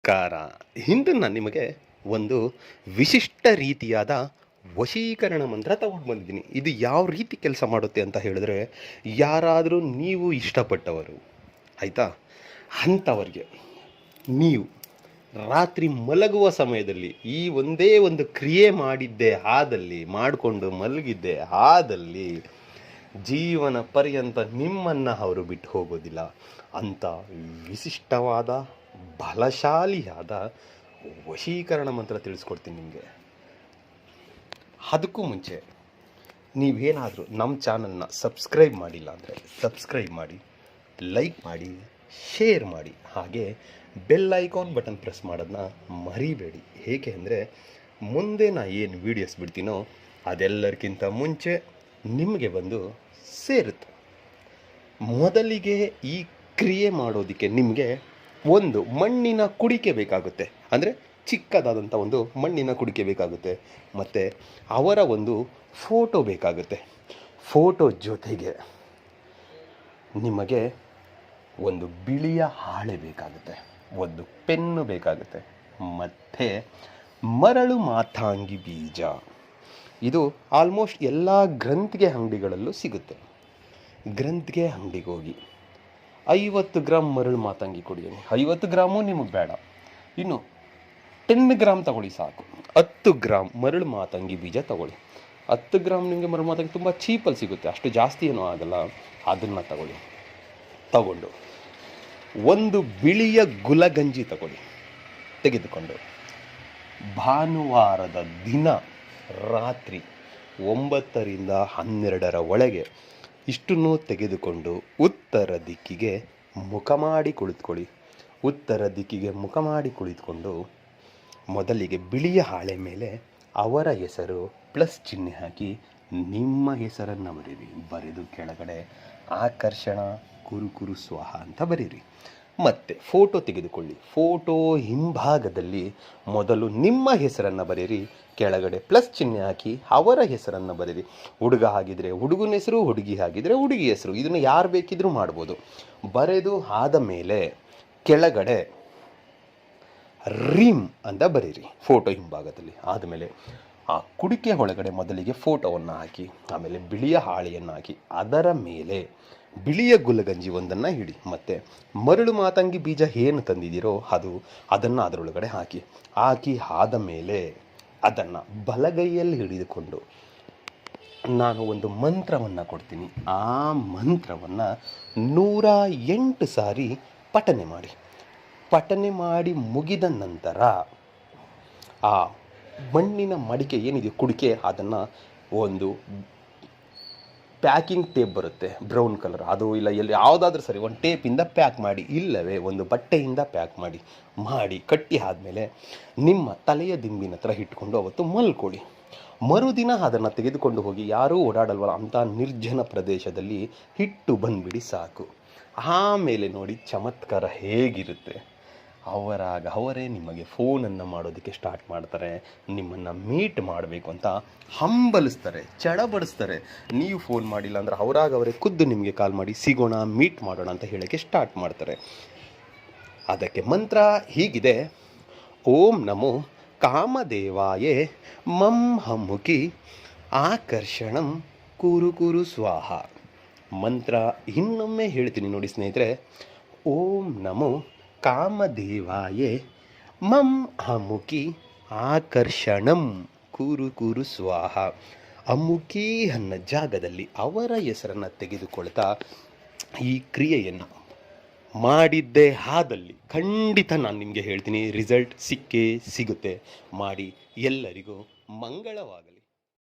ಕಾರ ಇಂದು ನಾನು ನಿಮಗೆ ಒಂದು ವಿಶಿಷ್ಟ ರೀತಿಯಾದ ವಶೀಕರಣ ಮಂತ್ರ ತಗೊಂಡು ಬಂದಿದ್ದೀನಿ. ಇದು ಯಾವ ರೀತಿ ಕೆಲಸ ಮಾಡುತ್ತೆ ಅಂತ ಹೇಳಿದ್ರೆ, ಯಾರಾದರೂ ನೀವು ಇಷ್ಟಪಟ್ಟವರು ಆಯಿತಾ, ಅಂಥವ್ರಿಗೆ ನೀವು ರಾತ್ರಿ ಮಲಗುವ ಸಮಯದಲ್ಲಿ ಈ ಒಂದೇ ಒಂದು ಕ್ರಿಯೆ ಮಾಡಿಕೊಂಡು ಮಲಗಿದ್ದೆ ಆದಲ್ಲಿ ಜೀವನ ಪರ್ಯಂತ ನಿಮ್ಮನ್ನು ಅವರು ಬಿಟ್ಟು ಹೋಗೋದಿಲ್ಲ. ಅಂಥ ವಿಶಿಷ್ಟವಾದ ಬಲಶಾಲಿಯಾದ ವಶೀಕರಣ ಮಂತ್ರ ತಿಳಿಸ್ಕೊಡ್ತೀನಿ ನಿಮಗೆ. ಅದಕ್ಕೂ ಮುಂಚೆ ನೀವೇನಾದರೂ ನಮ್ಮ ಚಾನಲ್ನ ಸಬ್ಸ್ಕ್ರೈಬ್ ಮಾಡಿಲ್ಲ ಅಂದರೆ ಸಬ್ಸ್ಕ್ರೈಬ್ ಮಾಡಿ, ಲೈಕ್ ಮಾಡಿ, ಶೇರ್ ಮಾಡಿ, ಹಾಗೆ ಬೆಲ್ ಐಕಾನ್ ಬಟನ್ ಪ್ರೆಸ್ ಮಾಡೋದನ್ನ ಮರಿಬೇಡಿ. ಏಕೆ ಅಂದರೆ ಮುಂದೆ ನಾನು ಏನು ವೀಡಿಯೋಸ್ ಬಿಡ್ತೀನೋ ಅದೆಲ್ಲರಿಗಿಂತ ಮುಂಚೆ ನಿಮಗೆ ಬಂದು ಸೇರುತ್ತೆ. ಮೊದಲಿಗೆ ಈ ಕ್ರಿಯೆ ಮಾಡೋದಕ್ಕೆ ನಿಮಗೆ ಒಂದು ಮಣ್ಣಿನ ಕುಡಿಕೆ ಬೇಕಾಗುತ್ತೆ, ಅಂದರೆ ಚಿಕ್ಕದಾದಂಥ ಒಂದು ಮಣ್ಣಿನ ಕುಡಿಕೆ ಬೇಕಾಗುತ್ತೆ. ಮತ್ತು ಅವರ ಒಂದು ಫೋಟೋ ಬೇಕಾಗುತ್ತೆ. ಫೋಟೋ ಜೊತೆಗೆ ನಿಮಗೆ ಒಂದು ಬಿಳಿಯ ಹಾಳೆ ಬೇಕಾಗುತ್ತೆ, ಒಂದು ಪೆನ್ನು ಬೇಕಾಗುತ್ತೆ, ಮತ್ತು ಮರಳು ಮಾತಾಂಗಿ ಬೀಜ. ಇದು ಆಲ್ಮೋಸ್ಟ್ ಎಲ್ಲ ಗ್ರಂಥಿಗೆ ಅಂಗಡಿಗಳಲ್ಲೂ ಸಿಗುತ್ತೆ. ಗ್ರಂಥಿಗೆ ಅಂಗಡಿಗೆ ಹೋಗಿ 50 ಗ್ರಾಮ್ ಮರಳು ಮಾತಂಗಿ ಕೊಡಿ. 50 ಗ್ರಾಮು ನಿಮಗೆ ಬೇಡ, ಇನ್ನು 10 ಗ್ರಾಮ್ ತಗೊಳ್ಳಿ ಸಾಕು. 10 ಗ್ರಾಮ್ ಮರಳು ಮಾತಂಗಿ ಬೀಜ ತಗೊಳ್ಳಿ. 10 ಗ್ರಾಮ್ ನಿಮಗೆ ಮರಳು ಮಾತಂಗಿ ತುಂಬ ಚೀಪಲ್ಲಿ ಸಿಗುತ್ತೆ, ಅಷ್ಟು ಜಾಸ್ತಿ ಏನೂ ಆಗಲ್ಲ. ಅದನ್ನು ತಗೊಂಡು ಒಂದು ಬಿಳಿಯ ಗುಲಗಂಜಿ ತೆಗೆದುಕೊಂಡು ಭಾನುವಾರದ ದಿನ ರಾತ್ರಿ 9 ರಿಂದ 12 ಒಳಗೆ ಇಷ್ಟನ್ನು ತೆಗೆದುಕೊಂಡು ಉತ್ತರ ದಿಕ್ಕಿಗೆ ಮುಖ ಮಾಡಿ ಕುಳಿತುಕೊಳ್ಳಿ. ಉತ್ತರ ದಿಕ್ಕಿಗೆ ಮುಖ ಮಾಡಿ ಕುಳಿತುಕೊಂಡು ಮೊದಲಿಗೆ ಬಿಳಿಯ ಹಾಳೆ ಮೇಲೆ ಅವರ ಹೆಸರು ಪ್ಲಸ್ ಚಿಹ್ನೆ ಹಾಕಿ ನಿಮ್ಮ ಹೆಸರನ್ನು ಬರೆದು ಕೆಳಗಡೆ ಆಕರ್ಷಣ ಕುರುಕುರು ಸ್ವಾಹ ಅಂತ ಬರೀರಿ. ಮತ್ತು ಫೋಟೋ ತೆಗೆದುಕೊಳ್ಳಿ. ಫೋಟೋ ಹಿಂಭಾಗದಲ್ಲಿ ಮೊದಲು ನಿಮ್ಮ ಹೆಸರನ್ನು ಬರೀರಿ, ಕೆಳಗಡೆ ಪ್ಲಸ್ ಚಿಹ್ನೆ ಹಾಕಿ ಅವರ ಹೆಸರನ್ನು ಬರೀರಿ. ಹುಡುಗ ಆಗಿದ್ರೆ ಹುಡುಗನ ಹೆಸರು, ಹುಡುಗಿ ಆಗಿದ್ರೆ ಹುಡುಗಿ ಹೆಸರು, ಇದನ್ನು ಯಾರು ಬೇಕಿದ್ರೂ ಮಾಡ್ಬೋದು. ಬರೆದು ಆದ ಮೇಲೆ ಕೆಳಗಡೆ ರೀಮ್ ಅಂತ ಬರೀರಿ ಫೋಟೋ ಹಿಂಭಾಗದಲ್ಲಿ. ಆದಮೇಲೆ ಆ ಕುಡಿಕೆ ಒಳಗಡೆ ಮೊದಲಿಗೆ ಫೋಟೋವನ್ನು ಹಾಕಿ, ಆಮೇಲೆ ಬಿಳಿಯ ಹಾಳೆಯನ್ನು ಹಾಕಿ, ಅದರ ಮೇಲೆ ಬಿಳಿಯ ಗುಲಗಂಜಿ ಒಂದನ್ನು ಹಿಡಿ, ಮತ್ತು ಮರಳು ಮಾತಂಗಿ ಬೀಜ ಏನು ತಂದಿದ್ದೀರೋ ಅದನ್ನು ಅದರೊಳಗಡೆ ಹಾಕಿ ಆದ ಮೇಲೆ ಅದನ್ನು ಬಲಗೈಯಲ್ಲಿ ಹಿಡಿದುಕೊಂಡು ನಾನು ಒಂದು ಮಂತ್ರವನ್ನು ಕೊಡ್ತೀನಿ. ಆ ಮಂತ್ರವನ್ನು 108 ಸಾರಿ ಪಠನೆ ಮಾಡಿ ಮುಗಿದ ನಂತರ ಆ ಮಣ್ಣಿನ ಮಡಿಕೆ ಏನಿದೆ ಕುಡಿಕೆ, ಅದನ್ನು ಒಂದು ಪ್ಯಾಕಿಂಗ್ ಟೇಪ್ ಬರುತ್ತೆ ಬ್ರೌನ್ ಕಲರ್, ಅದು ಇಲ್ಲ ಎಲ್ಲಿ ಯಾವುದಾದ್ರೂ ಸರಿ, ಒಂದು ಟೇಪಿಂದ ಪ್ಯಾಕ್ ಮಾಡಿ, ಇಲ್ಲವೇ ಒಂದು ಬಟ್ಟೆಯಿಂದ ಪ್ಯಾಕ್ ಮಾಡಿ ಕಟ್ಟಿ ಆದಮೇಲೆ ನಿಮ್ಮ ತಲೆಯ ದಿಂಬಿನ ಹತ್ರ ಇಟ್ಕೊಂಡು ಅವತ್ತು ಮಲ್ಕೊಳ್ಳಿ. ಮರುದಿನ ಅದನ್ನು ತೆಗೆದುಕೊಂಡು ಹೋಗಿ ಯಾರೂ ಓಡಾಡಲ್ವಲ್ಲ ಅಂಥ ನಿರ್ಜನ ಪ್ರದೇಶದಲ್ಲಿ ಇಟ್ಟು ಬಂದುಬಿಡಿ ಸಾಕು. ಆಮೇಲೆ ನೋಡಿ ಚಮತ್ಕಾರ ಹೇಗಿರುತ್ತೆ. ಅವರೇ ನಿಮಗೆ ಫೋನನ್ನು ಮಾಡೋದಕ್ಕೆ ಸ್ಟಾರ್ಟ್ ಮಾಡ್ತಾರೆ, ನಿಮ್ಮನ್ನು ಮೀಟ್ ಮಾಡಬೇಕು ಅಂತ ಹಂಬಲಿಸ್ತಾರೆ, ಚಡಬಡಿಸ್ತಾರೆ. ನೀವು ಫೋನ್ ಮಾಡಿಲ್ಲ ಅಂದರೆ ಅವರೇ ಖುದ್ದು ನಿಮಗೆ ಕಾಲ್ ಮಾಡಿ ಸಿಗೋಣ, ಮೀಟ್ ಮಾಡೋಣ ಅಂತ ಹೇಳೋಕ್ಕೆ ಸ್ಟಾರ್ಟ್ ಮಾಡ್ತಾರೆ. ಅದಕ್ಕೆ ಮಂತ್ರ ಹೀಗಿದೆ: ಓಂ ನಮೋ ಕಾಮದೇವಾಯೇ ಮಂ ಹಮ್ಮುಖಿ ಆಕರ್ಷಣಂ ಕುರು ಸ್ವಾಹ. ಮಂತ್ರ ಇನ್ನೊಮ್ಮೆ ಹೇಳ್ತೀನಿ ನೋಡಿ ಸ್ನೇಹಿತರೆ. ಓಂ ನಮೋ ಕಾಮದೇವಾಯೇ ಮಂ ಅಮುಖಿ ಆಕರ್ಷಣಂ ಕುರು ಸ್ವಾಹ. ಅಮುಖಿ ಅನ್ನೋ ಜಾಗದಲ್ಲಿ ಅವರ ಹೆಸರನ್ನು ತೆಗೆದುಕೊಳ್ತಾ ಈ ಕ್ರಿಯೆಯನ್ನು ಮಾಡಿದ್ದೇ ಆದಲ್ಲಿ ಖಂಡಿತ ನಾನು ನಿಮಗೆ ಹೇಳ್ತೀನಿ ರಿಸಲ್ಟ್ ಸಿಕ್ಕೇ ಸಿಗುತ್ತೆ. ಮಾಡಿ. ಎಲ್ಲರಿಗೂ ಮಂಗಳವಾಗಲಿ.